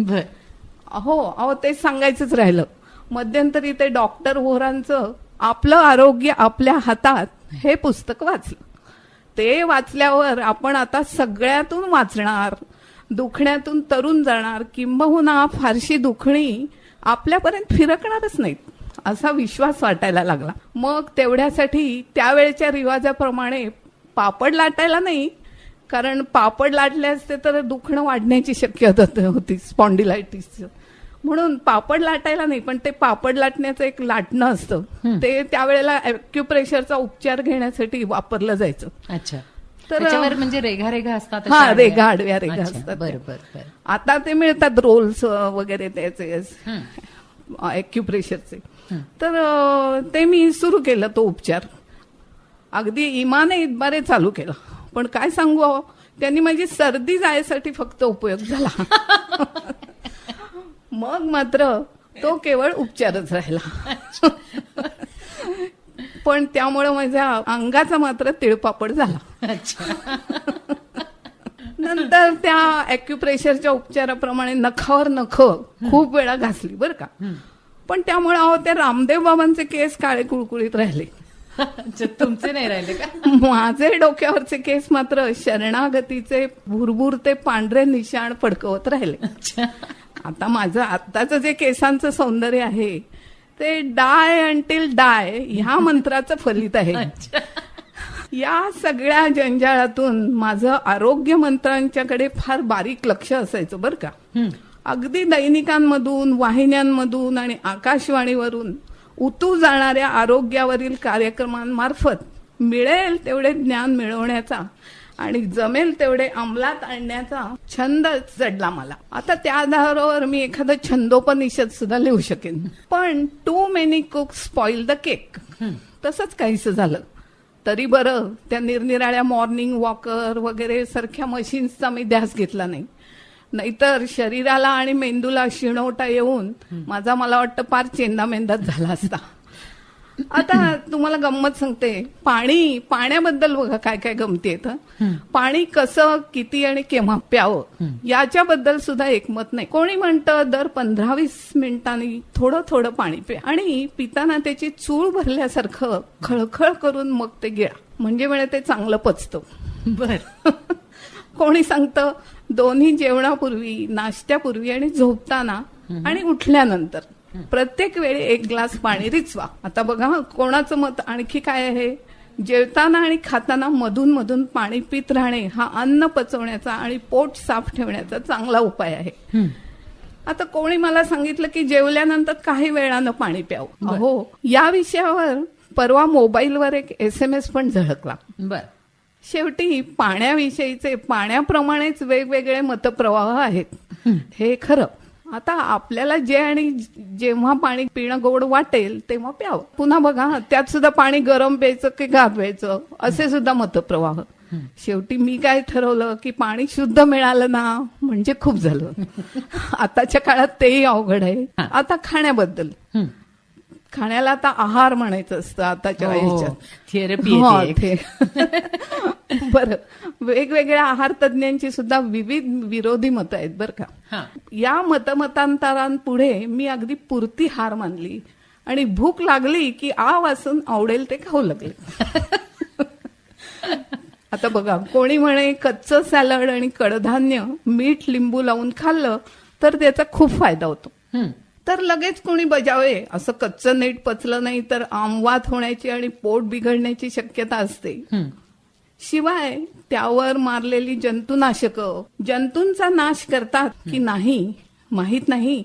बर. अहो तेच सांगायचंच राहिलं. मध्यंतरी ते डॉक्टर व्होरांचं आपलं आरोग्य आपल्या हातात हे पुस्तक वाचलं. ते वाचल्यावर आपण आता सगळ्यातून वाचणार, दुखण्यातून तरुण जाणार, किंबहुना फारशी दुखणी आपल्यापर्यंत फिरकणारच नाहीत असा विश्वास वाटायला लागला. मग तेवढ्यासाठी त्यावेळेच्या रिवाजाप्रमाणे पापड लाटायला नाही, कारण पापड लाटले असते तर दुखणं वाढण्याची शक्यता होती स्पॉन्डिलायटिसचं. म्हणून पापड लाटायला नाही, पण ते पापड लाटण्याचं एक लाटणं असतं, ते त्यावेळेला ॲक्युप्रेशरचा उपचार घेण्यासाठी वापरलं जायचं. अच्छा. तर त्याच्यावर म्हणजे रेघा रेघा असतात. हा, रेघा आडव्या रेघा अच्छा, असतात. बरोबर. आता ते मिळतात रोल्स वगैरे त्याचे ॲक्युप्रेशरचे. तर ते मी सुरू केलं तो उपचार. अगदी इमाने इतबारे चालू केला. पण काय सांगू अहो, त्यांनी माझी सर्दी जायसाठी फक्त उपयोग झाला. मग मात्र तो केवळ उपचारच राहिला. पण त्यामुळे माझ्या अंगाचा मात्र तिळपापड झाला. नंतर त्या ॲक्युप्रेशरच्या उपचाराप्रमाणे नखावर नख खूप वेळा घासली बरं का. पण त्यामुळे अहो त्या रामदेव बाबांचे केस काळे कुळकुळीत राहिले. तुमचे नाही राहिले का? माझे डोक्यावरचे केस मात्र शरणागतीचे भुरभुरते पांढरे निशाण फडकवत राहिले. आता माझं आत्ताचं जे केसांचं सौंदर्य आहे ते डाय अंटिल डाय ह्या मंत्राचं फलित आहे. या सगळ्या जंजाळातून माझं आरोग्य मंत्रांच्याकडे फार बारीक लक्ष असायचं बरं का. अगदी दैनिकांमधून, वाहिन्यांमधून आणि आकाशवाणीवरून उतू जाणाऱ्या आरोग्यावरील कार्यक्रमांमार्फत मिळेल तेवढे ज्ञान मिळवण्याचा आणि जमेल तेवढे अंमलात आणण्याचा छंद चढला मला. आता त्या आधारावर मी एखादं छंदोपनिषद सुद्धा लिहू शकेन. पण too many cooks spoil the cake, तसंच काहीसं झालं. तरी बरं त्या निरनिराळ्या मॉर्निंग वॉकर वगैरे सारख्या मशीन्सचा मी ध्यास घेतला नाही. नाहीतर शरीराला आणि मेंदूला शिणवटा येऊन मला वाटतं फार चेंदामेंदाच झाला असता. आता तुम्हाला गंमत सांगते. पाण्याबद्दल बघा काय काय गमती येतं. पाणी कसं, किती आणि केव्हा प्यावं याच्याबद्दल सुद्धा एकमत नाही. कोणी म्हणतं दर 15-20 मिनिटांनी थोडं थोडं पाणी प्या आणि पिताना त्याची चूळ भरल्यासारखं खळखळ करून मग ते गिळा, म्हणजे ते चांगलं पचतं. बर. कोणी सांगतं दोन्ही जेवणापूर्वी, नाश्त्यापूर्वी आणि झोपताना आणि उठल्यानंतर प्रत्येक वेळी 1 ग्लास पाणी रिचवा. आता बघा कोणाचं मत आणखी काय आहे. जेवताना आणि खाताना मधून मधून पाणी पित राहणे हा अन्न पचवण्याचा आणि पोट साफ ठेवण्याचा चांगला उपाय आहे. आता कोणी मला सांगितलं की जेवल्यानंतर काही वेळानं पाणी प्यावं. अहो, या विषयावर परवा मोबाईलवर एक SMS पण झळकला. बर. शेवटी पाण्याविषयीचे पाण्याप्रमाणेच वेगवेगळे मतप्रवाह आहेत, हे खरं. आता आपल्याला जे आणि जेव्हा पाणी पिणं गोड वाटेल तेव्हा प्यावं. पुन्हा बघा त्यात सुद्धा पाणी गरम प्यायचं की गार प्यायचं असे सुद्धा मतप्रवाह. शेवटी मी काय ठरवलं की पाणी शुद्ध मिळालं ना म्हणजे खूप झालं. आताच्या काळात तेही अवघड आहे. आता खाण्याबद्दल, खाण्याला आता आहार म्हणायचं असतं आताच्या ह्याच्यात. थेरपी. बरं, वेगवेगळ्या आहार तज्ञांची सुद्धा विविध विरोधी मतं आहेत बरं का. या मतमतांतरांपुढे मी अगदी पुरती हार मानली आणि भूक लागली की वासून आवडेल ते खाऊ लागले. आता बघा कोणी म्हणे कच्चं सॅलड आणि कडधान्य मीठ लिंबू लावून खाल्लं तर त्याचा खूप फायदा होतो. तर लगेच कोणी बजावे असं कच्चं नीट पचलं नाही तर आमवात होण्याची आणि पोट बिघडण्याची शक्यता असते. शिवाय त्यावर मारलेली जंतुनाशकं जंतूंचा नाश करतात की नाही माहित नाही,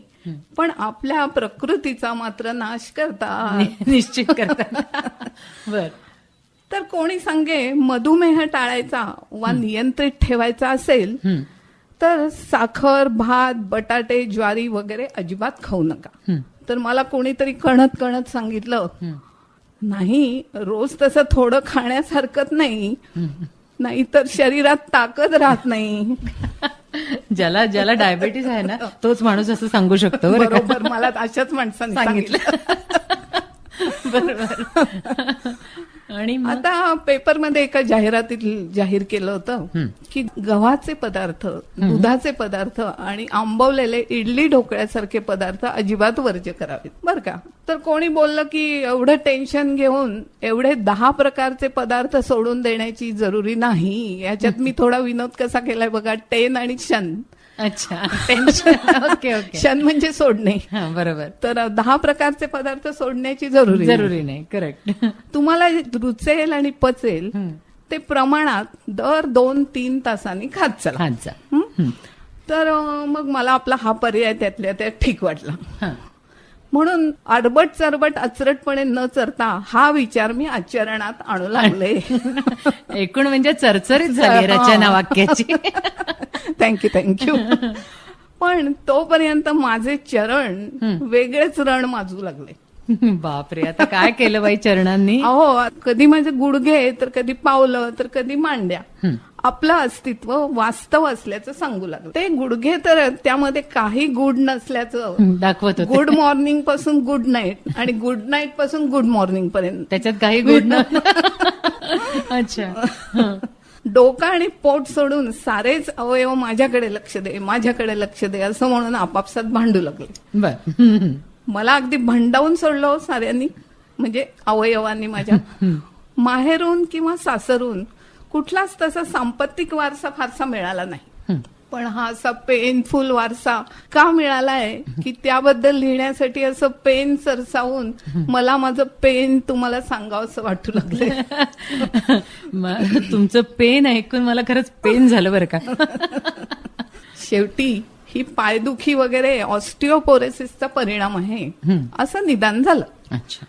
पण आपल्या प्रकृतीचा मात्र नाश करतात, निश्चित करतात. बर. तर कोणी सांगे मधुमेह टाळायचा वा नियंत्रित ठेवायचा असेल तर साखर, भात, बटाटे, ज्वारी वगैरे अजिबात खाऊ नका. तर मला कोणीतरी कणत कणत सांगितलं नाही, रोज तसं थोडं खाण्यास हरकत नाही, नाहीतर शरीरात ताकद राहत नाही. ज्याला डायबिटीस आहे ना तोच माणूस असं सांगू शकतो. बरोबर, मला अशाच माणसाने सांगितलं. बरोबर. आणि मग आता पेपरमध्ये एका जाहिरातीत जाहीर केलं होतं की गव्हाचे पदार्थ, दुधाचे पदार्थ आणि आंबवलेले इडली ढोकळ्यासारखे पदार्थ अजिबात वर्ज्य करावेत बरं का. तर कोणी बोललं की एवढं टेन्शन घेऊन एवढे 10 प्रकारचे पदार्थ सोडून देण्याची जरुरी नाही. याच्यात मी थोडा विनोद कसा केलाय बघा, टेन आणि शन. अच्छा, टेन्शन. Okay okay. शन म्हणजे सोडणे. हा, बरोबर. तर 10 प्रकारचे पदार्थ सोडण्याची जरुरी नाही. जरुरी नाही. करेक्ट. तुम्हाला रुचेल आणि पचेल ते प्रमाणात दर 2-3 तासांनी खात चला. हातचा. हं? तर मग मला आपला हा पर्याय त्यातल्या त्यात ठीक वाटला. हा. म्हणून अडबट चरबट अचरटपणे न चरता हा विचार मी आचरणात आणू लागले. एकूण म्हणजे चरचरीत झाली रचना वाक्याची. थँक्यू. पण तोपर्यंत माझे चरण वेगळेच रण माजू लागले. बापरे, आता काय केलं बाई चरणांनी? अहो, कधी माझे गुडघे, तर कधी पावलं, तर कधी मांड्या आपलं अस्तित्व वास्तव असल्याचं सांगू लागलं. ते गुडघे तर त्यामध्ये काही गुड नसल्याचं दाखवत होते. गुड मॉर्निंग पासून गुड नाईट आणि गुड नाईट पासून गुड मॉर्निंग पर्यंत त्याच्यात काही गुड नव्हतं. अच्छा. डोका आणि पोट सोडून सारेच अवयव माझ्याकडे लक्ष दे, माझ्याकडे लक्ष दे असं म्हणून आपापसात भांडू लागले. बर. मला अगदी भंडावून सोडलं हो साऱ्यांनी, म्हणजे अवयवांनी माझ्या. माहेरून किंवा सासरून कुठलाच तसा सांपत्तिक वारसा फारसा मिळाला नाही. पण हा असा पेनफुल वारसा का मिळालाय की त्याबद्दल लिहिण्यासाठी असं पेन सरसावून मला माझं पेन तुम्हाला सांगावं असं वाटू लागलंय. तुमचं पेन ऐकून मला खरंच पेन झालं बरं का. शेवटी ही पायदुखी वगैरे ऑस्टिओपोरोसिसचा परिणाम आहे असं निदान झालं. अच्छा.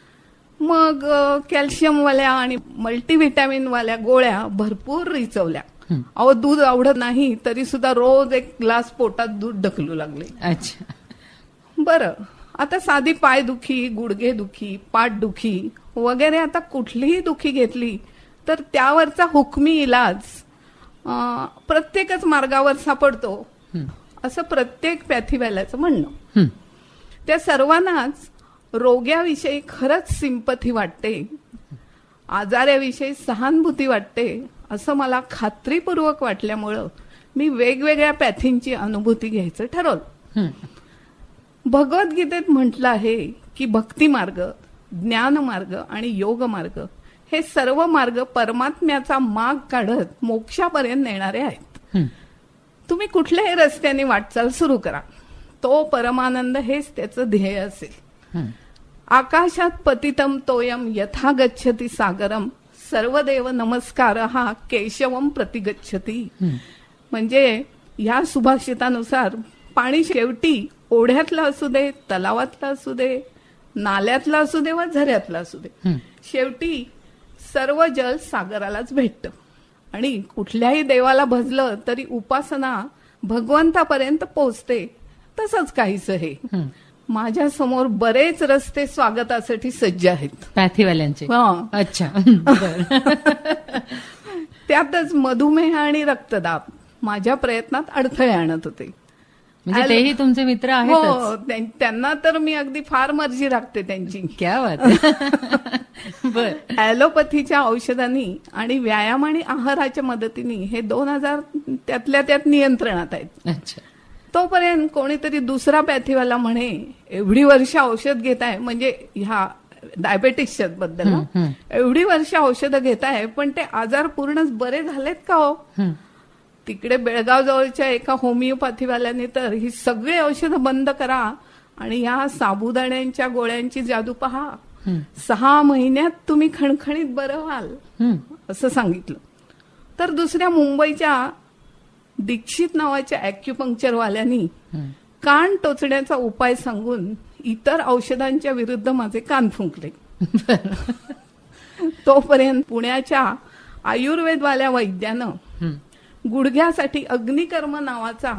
मग कॅल्शियमवाल्या आणि मल्टीव्हिटॅमिनवाल्या गोळ्या भरपूर रिचवल्या. अहो, दूध आवडत नाही तरी सुद्धा रोज एक ग्लास पोटात दूध ढकलू लागले. अच्छा. बरं, आता साधी पायदुखी, गुडघेदुखी, पाठदुखी वगैरे आता कुठलीही दुखी घेतली तर त्यावरचा हुकमी इलाज प्रत्येकच मार्गावर सापडतो असं प्रत्येक पॅथीवाल्याचं म्हणणं. त्या सर्वांनाच रोग्याविषयी खरंच सिंपथी वाटते, आजाराविषयी सहानुभूती वाटते असं मला खात्रीपूर्वक वाटल्यामुळं मी वेगवेगळ्या पॅथींची अनुभूती घ्यायचं ठरवलं. भगवद्गीतेत म्हटलं आहे की भक्ती मार्ग, ज्ञान मार्ग आणि योग मार्ग हे सर्व मार्ग परमात्म्याचा माग काढत मोक्षापर्यंत नेणारे आहेत. तुम्ही कुठल्याही रस्त्याने वाटचाल सुरू करा, तो परमानंद हेच त्याचं ध्येय असेल. आकाशात पतितम तोयम यथा गच्छति सागरम सर्वदेव नमस्कार हा केशवम प्रतिगच्छती. म्हणजे या सुभाषितानुसार पाणी शेवटी ओढ्यातलं असू दे, तलावातलं असू दे, नाल्यातलं असू दे वा झऱ्यातलं असू दे, शेवटी सर्व जल सागरालाच भेटतं. आणि कुठल्याही देवाला भजलं तरी उपासना भगवंतापर्यंत पोचते. तसंच काहीच हे. माझ्या समोर बरेच रस्ते स्वागतासाठी सज्ज आहेत पॅथीवाल्यांचे. अच्छा. त्यातच मधुमेह आणि रक्तदाब माझ्या प्रयत्नात अडथळे आणत होते. म्हणजे तेही तुमचे मित्र आहेत? हो, त्यांना तर मी अगदी फार मर्जी राखते त्यांची. क्या बात. बर. ॲलोपॅथीच्या औषधांनी आणि व्यायाम आणि आहाराच्या मदतीने हे 2000 त्यातल्या त्यात नियंत्रणात आहेत. अच्छा. तोपर्यंत कोणीतरी दुसरा पॅथीवाला म्हणे, एवढी वर्ष औषध घेताय, म्हणजे ह्या डायबेटिसच्या बद्दल, एवढी वर्ष औषधं घेताय पण ते आजार पूर्णच बरे झालेत का हो? तिकडे बेळगाव जवळच्या एका होमिओपॅथीवाल्याने तर ही सगळी औषधं बंद करा आणि ह्या साबुदाण्यांच्या गोळ्यांची जादू पहा, 6 महिन्यात तुम्ही खणखणीत बरं व्हाल असं सांगितलं. तर दुसऱ्या मुंबईच्या दीक्षित नावाच्या ॲक्युपंक्चरवाल्यांनी कान टोचण्याचा उपाय सांगून इतर औषधांच्या विरुद्ध माझे कान फुंकले. तोपर्यंत पुण्याच्या आयुर्वेदवाल्या वैद्यानं गुडघ्यासाठी अग्निकर्म नावाचा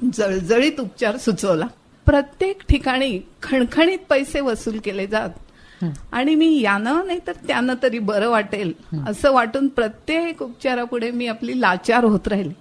जळजळीत उपचार सुचवला. प्रत्येक ठिकाणी खणखणीत पैसे वसूल केले जात आणि मी यानं नाही तर त्यानं तरी बरं वाटेल असं वाटून प्रत्येक उपचारापुढे मी आपली लाचार होत राहिली.